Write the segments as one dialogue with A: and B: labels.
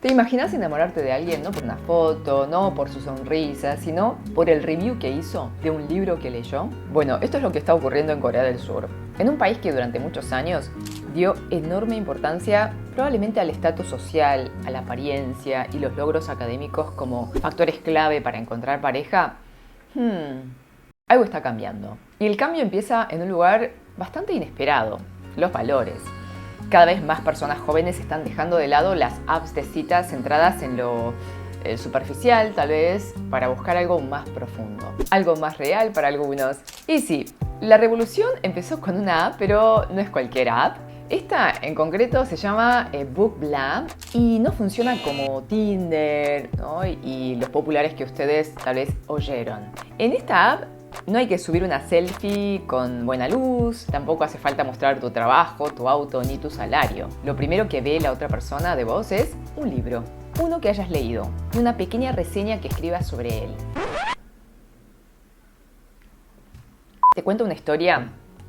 A: ¿Te imaginas enamorarte de alguien no por una foto, no por su sonrisa, sino por el review que hizo de un libro que leyó? Bueno, esto es lo que está ocurriendo en Corea del Sur, en un país que durante muchos años dio enorme importancia probablemente al estatus social, a la apariencia y los logros académicos como factores clave para encontrar pareja. Algo está cambiando. Y el cambio empieza en un lugar bastante inesperado: los valores. Cada vez más personas jóvenes están dejando de lado las apps de citas centradas en lo superficial, tal vez, para buscar algo más profundo, algo más real para algunos. Y sí, la revolución empezó con una app, pero no es cualquier app. Esta en concreto se llama Bookbla y no funciona como Tinder, ¿no? Y los populares que ustedes tal vez oyeron. En esta app no hay que subir una selfie con buena luz, tampoco hace falta mostrar tu trabajo, tu auto ni tu salario. Lo primero que ve la otra persona de vos es un libro, uno que hayas leído y una pequeña reseña que escribas sobre él. Te cuento una historia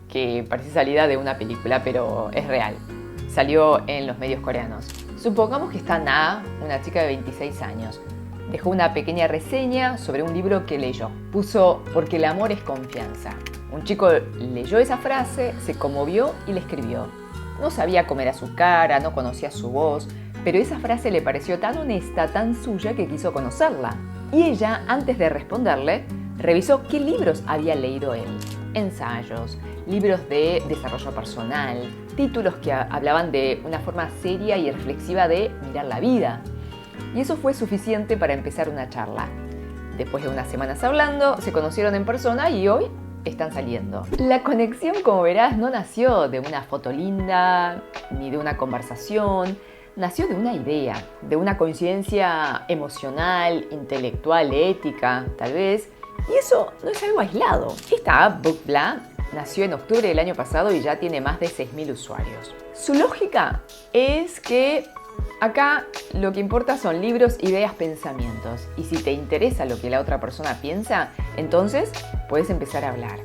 A: que parece salida de una película, pero es real. Salió en los medios coreanos. Supongamos que está Na, una chica de 26 años. Dejó una pequeña reseña sobre un libro que leyó. Puso: porque el amor es confianza. Un chico leyó esa frase, se conmovió y le escribió. No sabía cómo era su cara, no conocía su voz, pero esa frase le pareció tan honesta, tan suya, que quiso conocerla. Y ella, antes de responderle, revisó qué libros había leído él. Ensayos, libros de desarrollo personal, títulos que hablaban de una forma seria y reflexiva de mirar la vida. Y eso fue suficiente para empezar una charla. Después de unas semanas hablando, se conocieron en persona y hoy están saliendo. La conexión, como verás, no nació de una foto linda ni de una conversación. Nació de una idea, de una coincidencia emocional, intelectual, ética, tal vez. Y eso no es algo aislado. Esta app, Bookbla, nació en octubre del año pasado y ya tiene más de 6.000 usuarios. Su lógica es que acá lo que importa son libros, ideas, pensamientos. Y si te interesa lo que la otra persona piensa, entonces puedes empezar a hablar.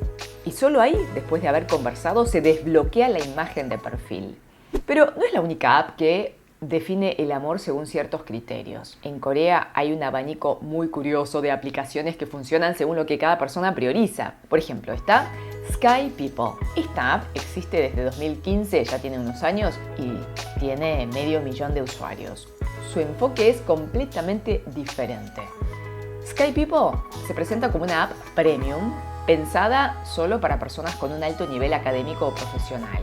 A: Y solo ahí, después de haber conversado, se desbloquea la imagen de perfil. Pero no es la única app que define el amor según ciertos criterios. En Corea hay un abanico muy curioso de aplicaciones que funcionan según lo que cada persona prioriza. Por ejemplo, está Sky People. Esta app existe desde 2015, ya tiene unos años y tiene 500.000 de usuarios. Su enfoque es completamente diferente. Sky People se presenta como una app premium pensada solo para personas con un alto nivel académico o profesional.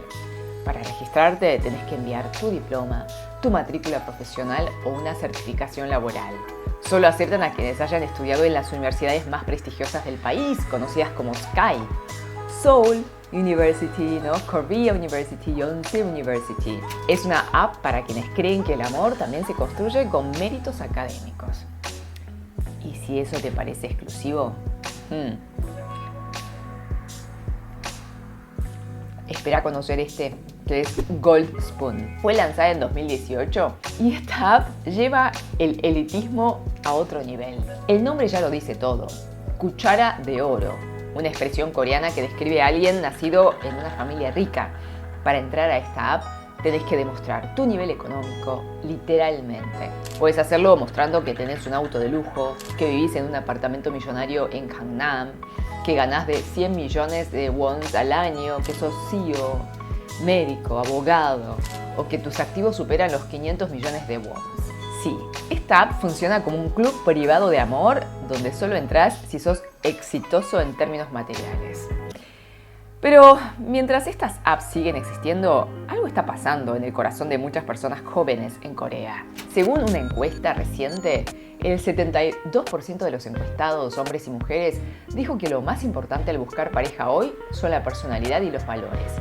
A: Para registrarte tenés que enviar tu diploma, tu matrícula profesional o una certificación laboral. Solo aceptan a quienes hayan estudiado en las universidades más prestigiosas del país, conocidas como Sky. Seoul University, ¿no? Korea University, Yonsei University. Es una app para quienes creen que el amor también se construye con méritos académicos. ¿Y si eso te parece exclusivo? Espera conocer este, que es Gold Spoon. Fue lanzada en 2018 y esta app lleva el elitismo a otro nivel. El nombre ya lo dice todo: cuchara de oro, una expresión coreana que describe a alguien nacido en una familia rica. Para entrar a esta app tenés que demostrar tu nivel económico, literalmente. Puedes hacerlo mostrando que tenés un auto de lujo, que vivís en un apartamento millonario en Gangnam, que ganás de 100 millones de wons al año, que sos CEO, médico, abogado, o que tus activos superan los 500 millones de wons. Sí, esta app funciona como un club privado de amor donde solo entras si sos exitoso en términos materiales. Pero mientras estas apps siguen existiendo, algo está pasando en el corazón de muchas personas jóvenes en Corea. Según una encuesta reciente, el 72% de los encuestados, hombres y mujeres, dijo que lo más importante al buscar pareja hoy son la personalidad y los valores.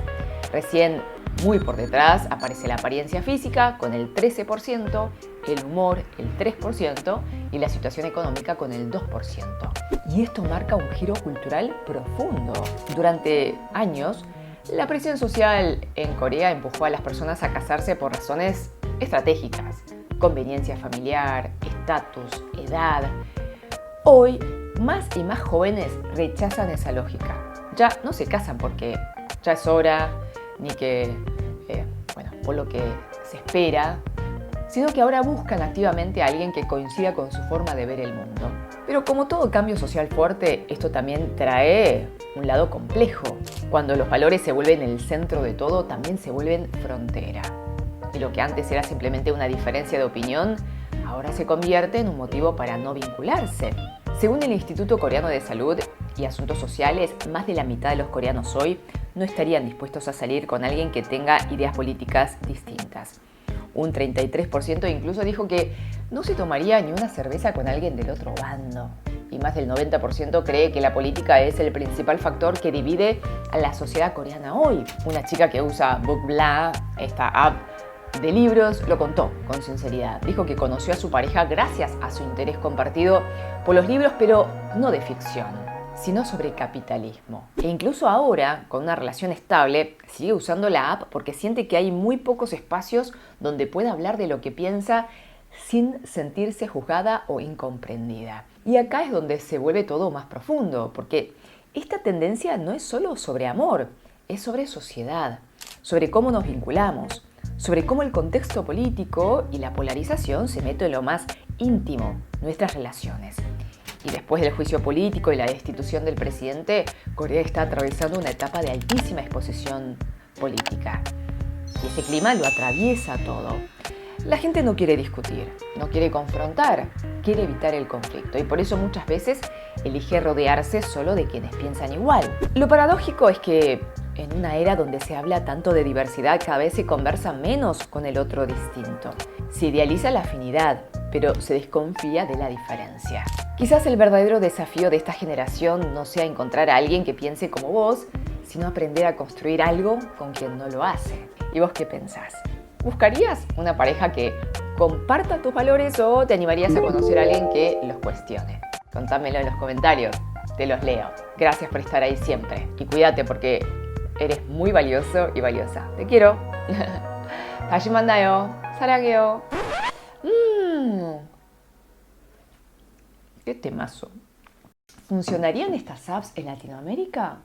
A: Recién, muy por detrás, aparece la apariencia física con el 13%, el humor el 3% y la situación económica con el 2%. Y esto marca un giro cultural profundo. Durante años, la presión social en Corea empujó a las personas a casarse por razones estratégicas: conveniencia familiar, estatus, edad. Hoy, más y más jóvenes rechazan esa lógica. Ya no se casan porque ya es hora, ni que, por lo que se espera, sino que ahora buscan activamente a alguien que coincida con su forma de ver el mundo. Pero como todo cambio social fuerte, esto también trae un lado complejo. Cuando los valores se vuelven el centro de todo, también se vuelven frontera. Y lo que antes era simplemente una diferencia de opinión, ahora se convierte en un motivo para no vincularse. Según el Instituto Coreano de Salud y Asuntos Sociales, más de la mitad de los coreanos hoy no estarían dispuestos a salir con alguien que tenga ideas políticas distintas. Un 33% incluso dijo que no se tomaría ni una cerveza con alguien del otro bando. Y más del 90% cree que la política es el principal factor que divide a la sociedad coreana hoy. Una chica que usa Bookbla, esta app de libros, lo contó con sinceridad. Dijo que conoció a su pareja gracias a su interés compartido por los libros, pero no de ficción, sino sobre capitalismo. E incluso ahora, con una relación estable, sigue usando la app porque siente que hay muy pocos espacios donde pueda hablar de lo que piensa sin sentirse juzgada o incomprendida. Y acá es donde se vuelve todo más profundo, porque esta tendencia no es solo sobre amor, es sobre sociedad, sobre cómo nos vinculamos, sobre cómo el contexto político y la polarización se meten en lo más íntimo, nuestras relaciones. Y después del juicio político y la destitución del presidente, Corea está atravesando una etapa de altísima exposición política. Y ese clima lo atraviesa todo. La gente no quiere discutir, no quiere confrontar, quiere evitar el conflicto y por eso muchas veces elige rodearse solo de quienes piensan igual. Lo paradójico es que en una era donde se habla tanto de diversidad, cada vez se conversa menos con el otro distinto. Se idealiza la afinidad, pero se desconfía de la diferencia. Quizás el verdadero desafío de esta generación no sea encontrar a alguien que piense como vos, sino aprender a construir algo con quien no lo hace. ¿Y vos qué pensás? ¿Buscarías una pareja que comparta tus valores o te animarías a conocer a alguien que los cuestione? Contámelo en los comentarios, te los leo. Gracias por estar ahí siempre y cuídate porque eres muy valioso y valiosa. Te quiero. 다시 만나요. 사랑해요. ¡Qué temazo! ¿Funcionarían estas apps en Latinoamérica?